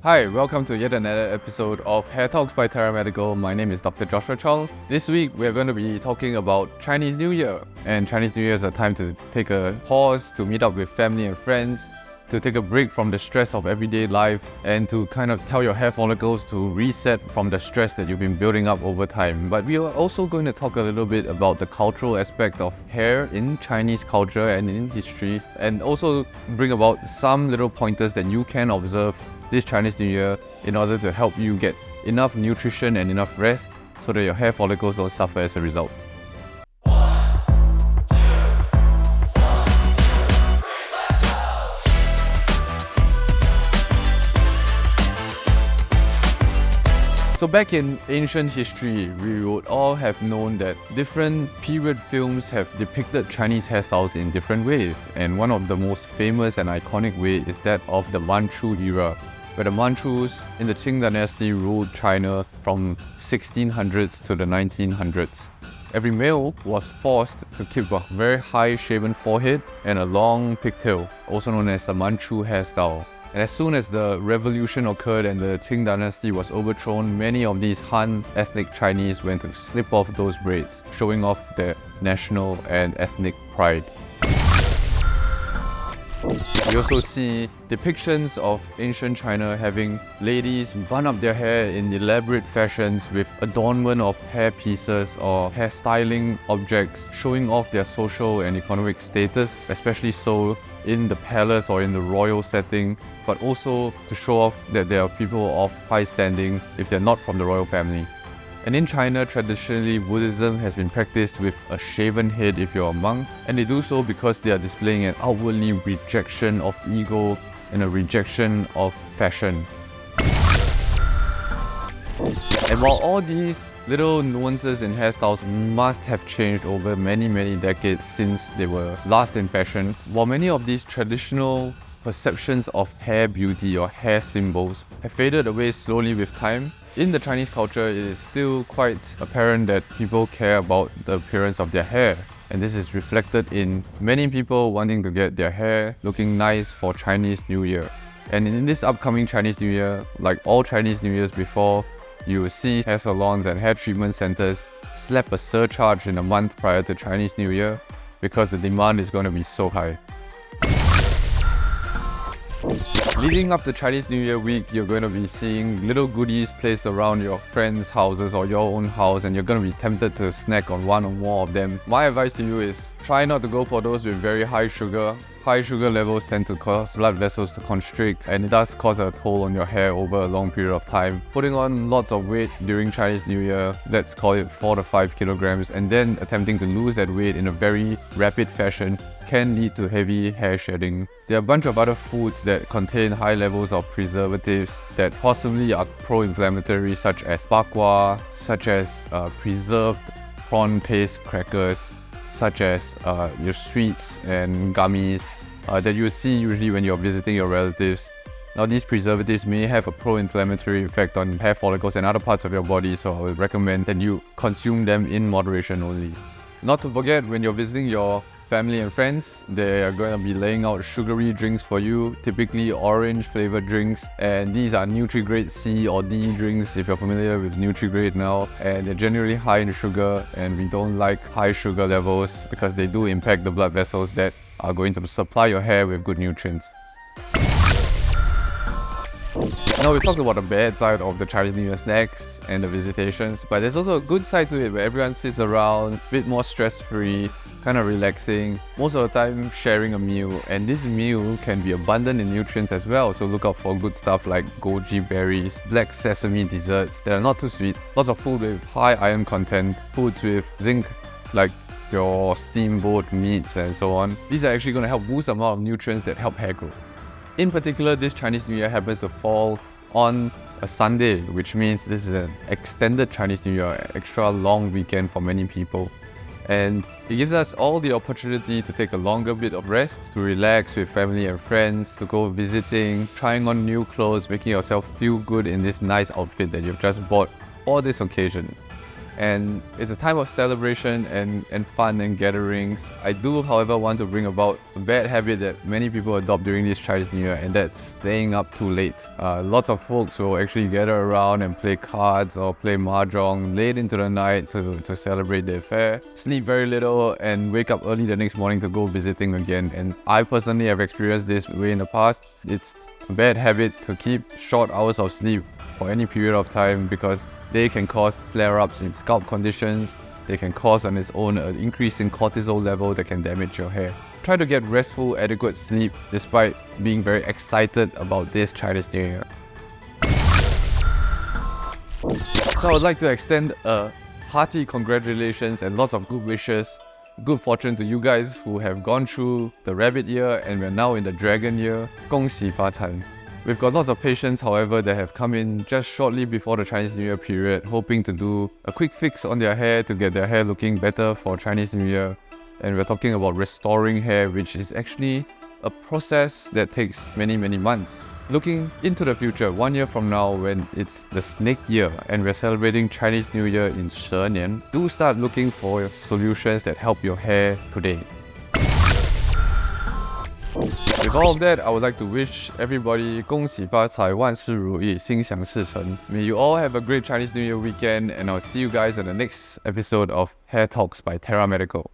Hi, welcome to yet another episode of Hair Talks by Terra Medical. My name is Dr. Joshua Chong. This week, we're going to be talking about Chinese New Year. And Chinese New Year is a time to take a pause, to meet up with family and friends, to take a break from the stress of everyday life, and to kind of tell your hair follicles to reset from the stress that you've been building up over time. But we are also going to talk a little bit about the cultural aspect of hair in Chinese culture and in history, and also bring about some little pointers that you can observe this Chinese New Year in order to help you get enough nutrition and enough rest so that your hair follicles don't suffer as a result. So back in ancient history, we would all have known that different period films have depicted Chinese hairstyles in different ways. And one of the most famous and iconic way is that of the Manchu era, where the Manchus in the Qing Dynasty ruled China from 1600s to the 1900s. Every male was forced to keep a very high shaven forehead and a long pigtail, also known as a Manchu hairstyle. And as soon as the revolution occurred and the Qing Dynasty was overthrown, many of these Han ethnic Chinese went to snip off those braids, showing off their national and ethnic pride. We also see depictions of ancient China having ladies bun up their hair in elaborate fashions with adornment of hair pieces or hair styling objects, showing off their social and economic status, especially so in the palace or in the royal setting, but also to show off that they are people of high standing if they're not from the royal family. And in China, traditionally, Buddhism has been practiced with a shaven head if you're a monk, and they do so because they are displaying an outwardly rejection of ego and a rejection of fashion. And while all these little nuances in hairstyles must have changed over many decades since they were last in fashion, while many of these traditional perceptions of hair beauty or hair symbols have faded away slowly with time, in the Chinese culture, it is still quite apparent that people care about the appearance of their hair. And this is reflected in many people wanting to get their hair looking nice for Chinese New Year. And in this upcoming Chinese New Year, like all Chinese New Years before, you will see hair salons and hair treatment centers slap a surcharge in a month prior to Chinese New Year because the demand is going to be so high. Leading up to Chinese New Year week, you're going to be seeing little goodies placed around your friends' houses or your own house, and you're going to be tempted to snack on one or more of them. My advice to you is try not to go for those with very high sugar. High sugar levels tend to cause blood vessels to constrict, and it does cause a toll on your hair over a long period of time. Putting on lots of weight during Chinese New Year, let's call it 4 to 5 kilograms, and then attempting to lose that weight in a very rapid fashion can lead to heavy hair shedding. There are a bunch of other foods that contain high levels of preservatives that possibly are pro-inflammatory, such as bak kwa, such as preserved prawn paste crackers, such as your sweets and gummies that you see usually when you're visiting your relatives. Now, these preservatives may have a pro-inflammatory effect on hair follicles and other parts of your body, so I would recommend that you consume them in moderation only. Not to forget, when you're visiting your family and friends, they are going to be laying out sugary drinks for you, typically orange flavored drinks, and these are Nutri-Grade C or D drinks if you're familiar with Nutri-Grade now, and they're generally high in sugar, and we don't like high sugar levels because they do impact the blood vessels that are going to supply your hair with good nutrients. Now, we talked about the bad side of the Chinese New Year snacks and the visitations, but there's also a good side to it where everyone sits around, a bit more stress-free, kind of relaxing, most of the time sharing a meal, and this meal can be abundant in nutrients as well, so look out for good stuff like goji berries, black sesame desserts that are not too sweet, lots of food with high iron content, foods with zinc like your steamboat meats and so on. These are actually going to help boost the amount of nutrients that help hair grow. In particular, this Chinese New Year happens to fall on a Sunday, which means this is an extended Chinese New Year, extra long weekend for many people. And it gives us all the opportunity to take a longer bit of rest, to relax with family and friends, to go visiting, trying on new clothes, making yourself feel good in this nice outfit that you've just bought for this occasion. And it's a time of celebration and fun and gatherings. I do, however, want to bring about a bad habit that many people adopt during this Chinese New Year, and that's staying up too late. Lots of folks will actually gather around and play cards or play mahjong late into the night to celebrate their fair, sleep very little, and wake up early the next morning to go visiting again. And I personally have experienced this way in the past. It's a bad habit to keep short hours of sleep for any period of time because they can cause flare-ups in scalp conditions. They can cause on its own an increase in cortisol level that can damage your hair. Try to get restful, adequate sleep despite being very excited about this Chinese New Year. So I would like to extend a hearty congratulations and lots of good wishes, good fortune to you guys who have gone through the rabbit year and we're now in the dragon year. 恭喜发财. We've got lots of patients, however, that have come in just shortly before the Chinese New Year period, hoping to do a quick fix on their hair to get their hair looking better for Chinese New Year. And we're talking about restoring hair, which is actually a process that takes many months. Looking into the future, 1 year from now when it's the snake year and we're celebrating Chinese New Year in 蛇年, do start looking for solutions that help your hair today. With all of that, I would like to wish everybody 恭喜发财, 万事如意, 心想事成. May you all have a great Chinese New Year weekend, and I'll see you guys in the next episode of Hair Talks by Terra Medical.